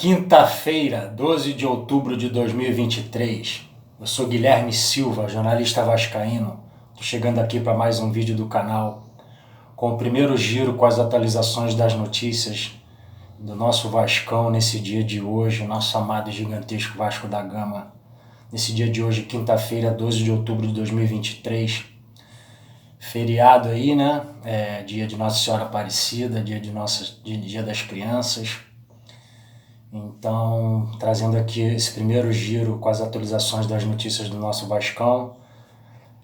Quinta-feira, 12 de outubro de 2023. Eu sou Guilherme Silva, jornalista vascaíno. Estou chegando aqui para mais um vídeo do canal com o primeiro giro com as atualizações das notícias do nosso Vascão nesse dia de hoje, nosso amado e gigantesco Vasco da Gama. Nesse dia de hoje, quinta-feira, 12 de outubro de 2023. Feriado aí, né? Dia de Nossa Senhora Aparecida, dia das crianças. Então, trazendo aqui esse primeiro giro com as atualizações das notícias do nosso Vascão,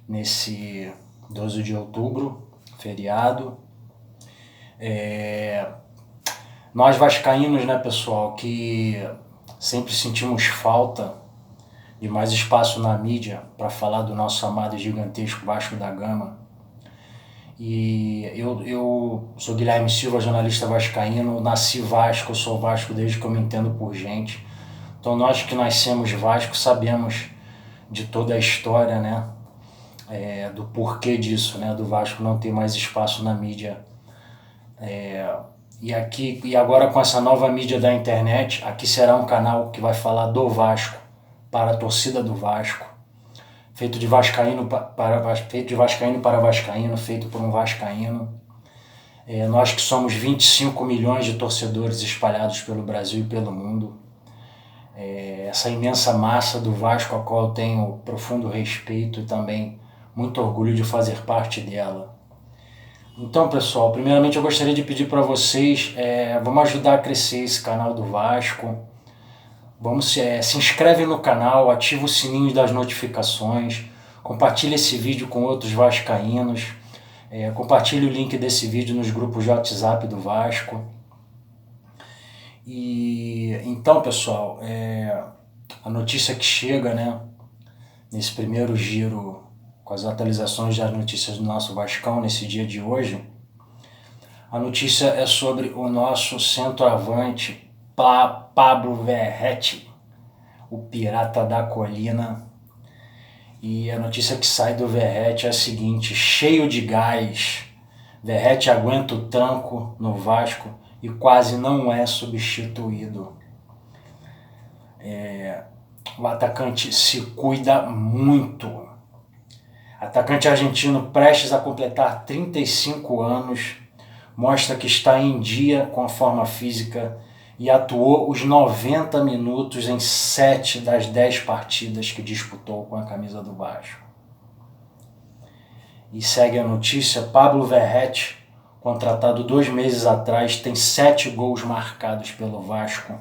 nesse 12 de outubro, feriado. Nós vascaínos, né, pessoal, que sempre sentimos falta de mais espaço na mídia para falar do nosso amado e gigantesco Vasco da Gama. E eu sou Guilherme Silva, jornalista vascaíno, nasci Vasco, eu sou Vasco desde que eu me entendo por gente. Então nós que nascemos Vasco sabemos de toda a história, né? Do porquê disso, né? Do Vasco não ter mais espaço na mídia. E agora com essa nova mídia da internet, aqui será um canal que vai falar do Vasco, para a torcida do Vasco. Feito de vascaíno para vascaíno, feito por um vascaíno. Nós que somos 25 milhões de torcedores espalhados pelo Brasil e pelo mundo. Essa imensa massa do Vasco, a qual eu tenho profundo respeito e também muito orgulho de fazer parte dela. Então, pessoal, primeiramente eu gostaria de pedir para vocês, vamos ajudar a crescer esse canal do Vasco. Se inscreve no canal, ativa o sininho das notificações, compartilha esse vídeo com outros vascaínos, compartilha o link desse vídeo nos grupos de WhatsApp do Vasco. E então, pessoal, a notícia que chega, né, nesse primeiro giro com as atualizações das notícias do nosso Vascão nesse dia de hoje, a notícia é sobre o nosso centroavante Pablo Verratti, o pirata da colina. E a notícia que sai do Verratti é a seguinte: cheio de gás, Verratti aguenta o tranco no Vasco e quase não é substituído. O atacante se cuida muito. Atacante argentino prestes a completar 35 anos, mostra que está em dia com a forma física e atuou os 90 minutos em 7 das 10 partidas que disputou com a camisa do Vasco. E segue a notícia: Pablo Verratti, contratado 2 meses atrás, tem 7 gols marcados pelo Vasco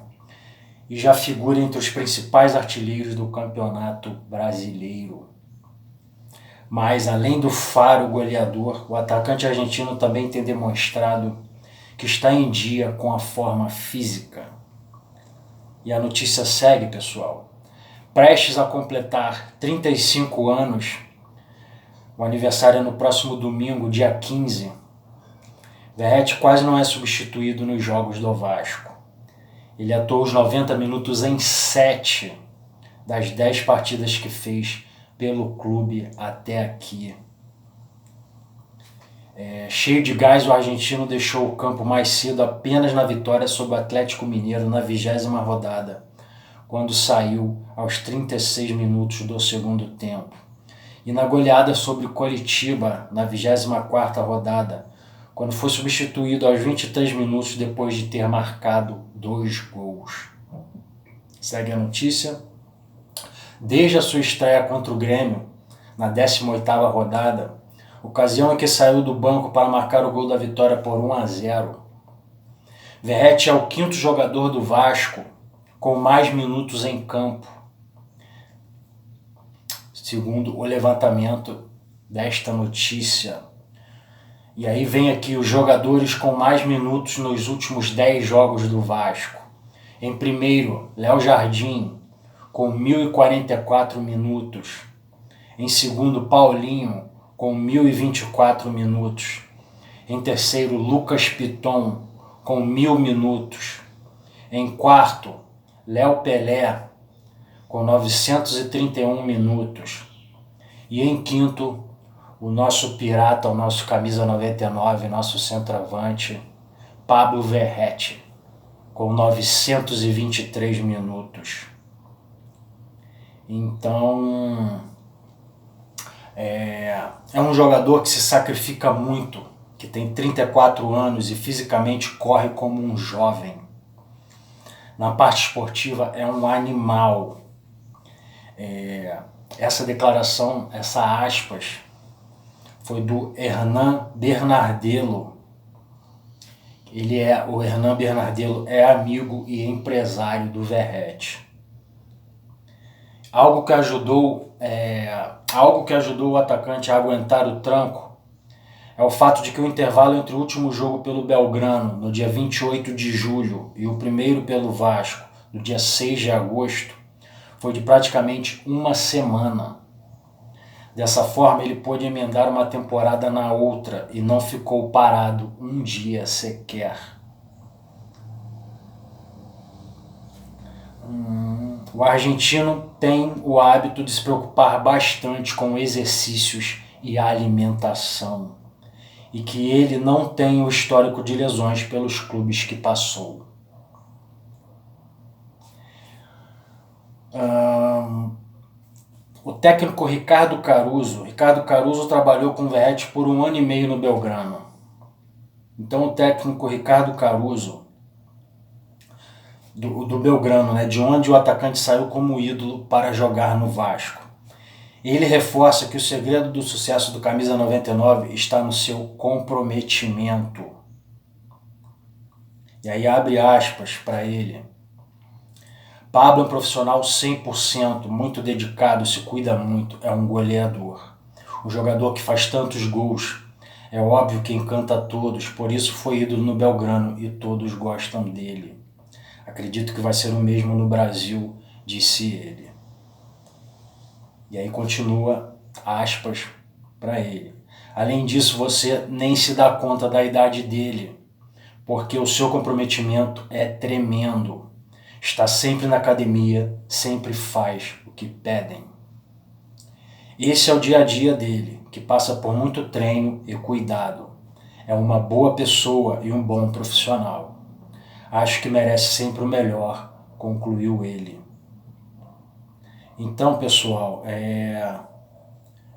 e já figura entre os principais artilheiros do Campeonato Brasileiro. Mas, além do faro goleador, o atacante argentino também tem demonstrado que está em dia com a forma física. E a notícia segue, pessoal. Prestes a completar 35 anos, o aniversário é no próximo domingo, dia 15, Verratti quase não é substituído nos jogos do Vasco. Ele atuou os 90 minutos em 7 das 10 partidas que fez pelo clube até aqui. Cheio de gás, o argentino deixou o campo mais cedo apenas na vitória sobre o Atlético Mineiro na 20ª rodada, quando saiu aos 36 minutos do segundo tempo. E na goleada sobre o Coritiba na 24ª rodada, quando foi substituído aos 23 minutos depois de ter marcado 2 gols. Segue a notícia. Desde a sua estreia contra o Grêmio, na 18ª rodada, ocasião em que saiu do banco para marcar o gol da vitória por 1-0. Verratti é o 5º jogador do Vasco com mais minutos em campo, segundo o levantamento desta notícia. E aí vem aqui os jogadores com mais minutos nos últimos 10 jogos do Vasco. Em primeiro, Léo Jardim, com 1.044 minutos. Em segundo, Paulinho, com 1.024 minutos. Em terceiro, Lucas Piton, com 1.000 minutos. Em quarto, Léo Pelé, com 931 minutos. E em quinto, o nosso pirata, o nosso camisa 99, nosso centroavante, Pablo Verratti, com 923 minutos. Então, é um jogador que se sacrifica muito, que tem 34 anos e fisicamente corre como um jovem. Na parte esportiva é um animal. Essa declaração, essa aspas, foi do Hernan Bernardello. O Hernan Bernardello é amigo e empresário do Verratti. Algo que ajudou o atacante a aguentar o tranco é o fato de que o intervalo entre o último jogo pelo Belgrano, no dia 28 de julho, e o primeiro pelo Vasco, no dia 6 de agosto, foi de praticamente uma semana. Dessa forma, ele pôde emendar uma temporada na outra e não ficou parado um dia sequer. O argentino tem o hábito de se preocupar bastante com exercícios e alimentação, e que ele não tem o histórico de lesões pelos clubes que passou. O técnico Ricardo Caruso trabalhou com o Verratti por 1 ano e meio no Belgrano. Então o técnico Ricardo Caruso, do Belgrano, né, de onde o atacante saiu como ídolo para jogar no Vasco, ele reforça que o segredo do sucesso do Camisa 99 está no seu comprometimento. E aí abre aspas para ele. Pablo é um profissional 100%, muito dedicado, se cuida muito, é um goleador. Um jogador que faz tantos gols, é óbvio que encanta a todos, por isso foi ídolo no Belgrano e todos gostam dele. Acredito que vai ser o mesmo no Brasil, disse ele. E aí continua aspas para ele. Além disso, você nem se dá conta da idade dele, porque o seu comprometimento é tremendo. Está sempre na academia, sempre faz o que pedem. Esse é o dia a dia dele, que passa por muito treino e cuidado. É uma boa pessoa e um bom profissional. Acho que merece sempre o melhor, concluiu ele. Então, pessoal,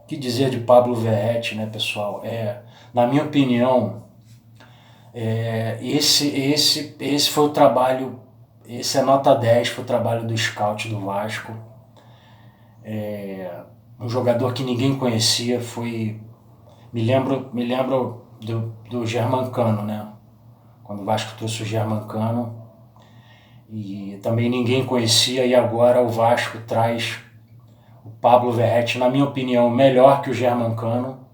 o que dizer de Pablo Verratti, né, pessoal? Na minha opinião, esse foi o trabalho. Esse é nota 10, foi o trabalho do scout do Vasco. Um jogador que ninguém conhecia, me lembro do Germancano, né? Quando o Vasco trouxe o Germancano. E também ninguém conhecia, e agora o Vasco traz o Pablo Verratti, na minha opinião, melhor que o Germancano.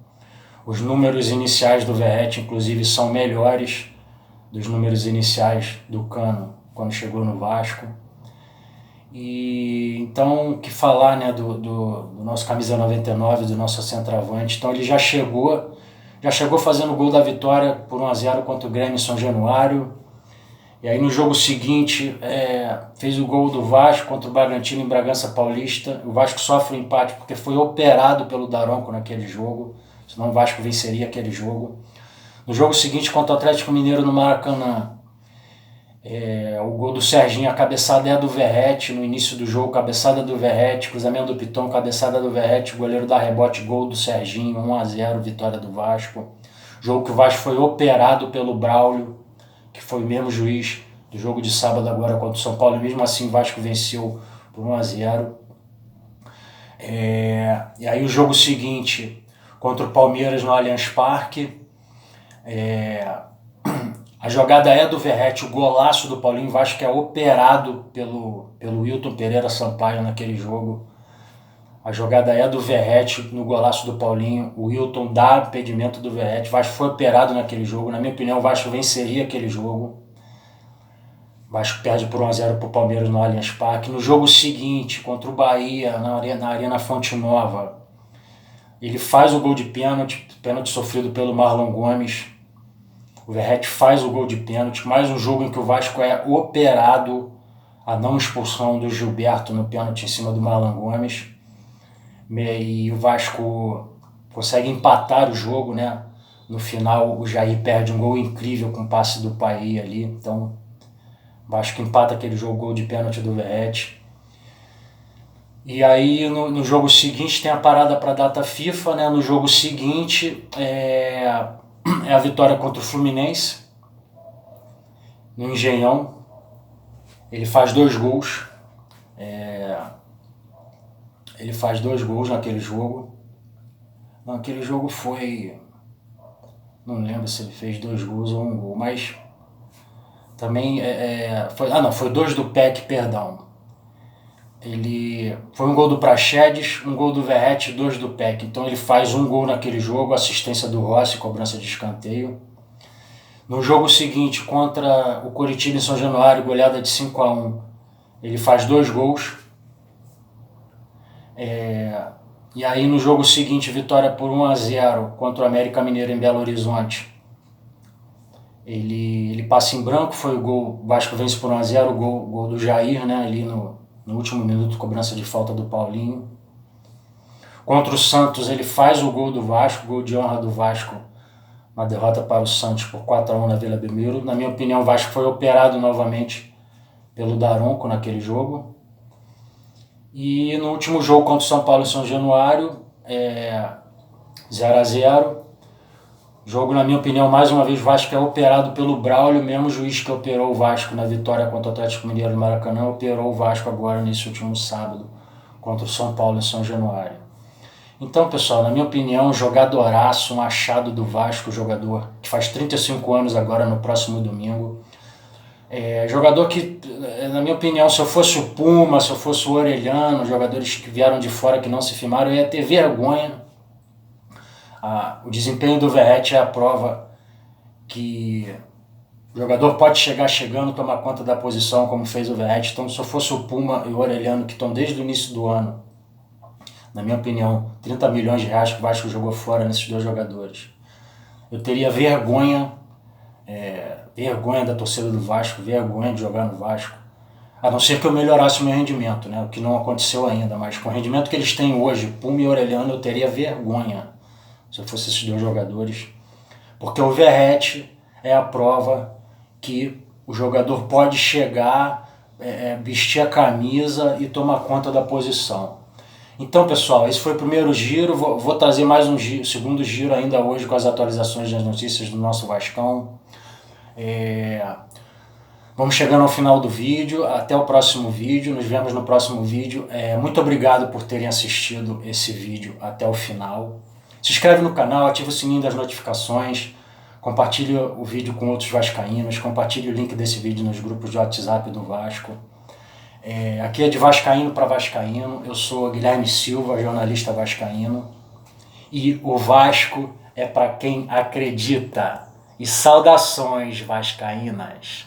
Os números iniciais do Verratti, inclusive, são melhores dos números iniciais do Cano quando chegou no Vasco. E então, o que falar, né, do nosso camisa 99, do nosso centroavante. Então ele já chegou fazendo o gol da vitória por 1-0 contra o Grêmio em São Januário. E aí no jogo seguinte fez o gol do Vasco contra o Bragantino em Bragança Paulista. O Vasco sofre um empate porque foi operado pelo Daronco naquele jogo, senão o Vasco venceria aquele jogo. No jogo seguinte contra o Atlético Mineiro no Maracanã, o gol do Serginho, a cabeçada é do Verratti, no início do jogo, cabeçada do Verratti, cruzamento do Piton, cabeçada do Verratti, o goleiro dá rebote, gol do Serginho, 1-0, vitória do Vasco. Jogo que o Vasco foi operado pelo Braulio, que foi o mesmo juiz do jogo de sábado agora contra o São Paulo, e mesmo assim o Vasco venceu por 1-0. E aí o jogo seguinte, contra o Palmeiras no Allianz Parque, a jogada é do Verratti, o golaço do Paulinho. Vasco que é operado pelo Wilton Pereira Sampaio naquele jogo. A jogada é do Verratti no golaço do Paulinho. O Wilton dá impedimento do Verratti. Vasco foi operado naquele jogo. Na minha opinião, o Vasco venceria aquele jogo. O Vasco perde por 1-0 para o Palmeiras no Allianz Parque. No jogo seguinte, contra o Bahia, na Arena Fonte Nova, ele faz o gol de pênalti sofrido pelo Marlon Gomes. O Verratti faz o gol de pênalti, mais um jogo em que o Vasco é operado, a não expulsão do Gilberto no pênalti em cima do Marlon Gomes. E o Vasco consegue empatar o jogo, né? No final o Jair perde um gol incrível com o passe do Paí ali. Então O Vasco empata aquele jogo, gol de pênalti do Verratti. E aí no jogo seguinte tem a parada para a data FIFA, né? No jogo seguinte é a vitória contra o Fluminense, no Engenhão. Ele faz 2 gols. Ele faz 2 gols naquele jogo. Naquele jogo foi... Não lembro se ele fez 2 gols ou 1 gol, mas também foi 2 do PEC, perdão. Ele foi 1 gol do Praxedes, 1 gol do Verratti, 2 do PEC. Então ele faz 1 gol naquele jogo, assistência do Rossi, cobrança de escanteio. No jogo seguinte, contra o Coritiba em São Januário, goleada de 5-1, ele faz 2 gols. E aí no jogo seguinte, vitória por 1-0 contra o América Mineiro em Belo Horizonte. Ele passa em branco, foi o gol, o Vasco vence por 1-0, o gol do Jair, né, ali no último minuto, cobrança de falta do Paulinho. Contra o Santos, ele faz o gol do Vasco, gol de honra do Vasco, uma derrota para o Santos por 4-1 na Vila Belmiro. Na minha opinião, o Vasco foi operado novamente pelo Daronco naquele jogo. E no último jogo contra o São Paulo em São Januário, 0-0. Jogo, na minha opinião, mais uma vez, o Vasco é operado pelo Braulio, mesmo juiz que operou o Vasco na vitória contra o Atlético Mineiro no Maracanã, operou o Vasco agora nesse último sábado contra o São Paulo em São Januário. Então, pessoal, na minha opinião, jogadoraço, um achado do Vasco, jogador que faz 35 anos agora no próximo domingo. Jogador que, na minha opinião, se eu fosse o Puma, se eu fosse o Orelhano, jogadores que vieram de fora que não se firmaram, eu ia ter vergonha. O desempenho do Verratti é a prova que o jogador pode chegar chegando, tomar conta da posição, como fez o Verratti. Então, se eu fosse o Puma e o Orelhano, que estão desde o início do ano, na minha opinião, 30 milhões de reais que o Vasco jogou fora nesses 2 jogadores, eu teria vergonha, vergonha da torcida do Vasco, vergonha de jogar no Vasco, a não ser que eu melhorasse o meu rendimento, né? O que não aconteceu ainda, mas com o rendimento que eles têm hoje, Puma e Orelhano, eu teria vergonha se eu fosse esses 2 jogadores, porque o Verratti é a prova que o jogador pode chegar, vestir a camisa e tomar conta da posição. Então, pessoal, esse foi o primeiro giro. Vou trazer mais um segundo giro ainda hoje com as atualizações das notícias do nosso Vascão. Vamos chegando ao final do vídeo. Até o próximo vídeo. Nos vemos no próximo vídeo. Muito obrigado por terem assistido esse vídeo até o final. Se inscreve no canal, ativa o sininho das notificações. Compartilhe o vídeo com outros vascaínos. Compartilhe o link desse vídeo nos grupos de WhatsApp do Vasco. Aqui é de Vascaíno para Vascaíno. Eu sou Guilherme Silva, jornalista vascaíno. E o Vasco é para quem acredita. E saudações vascaínas.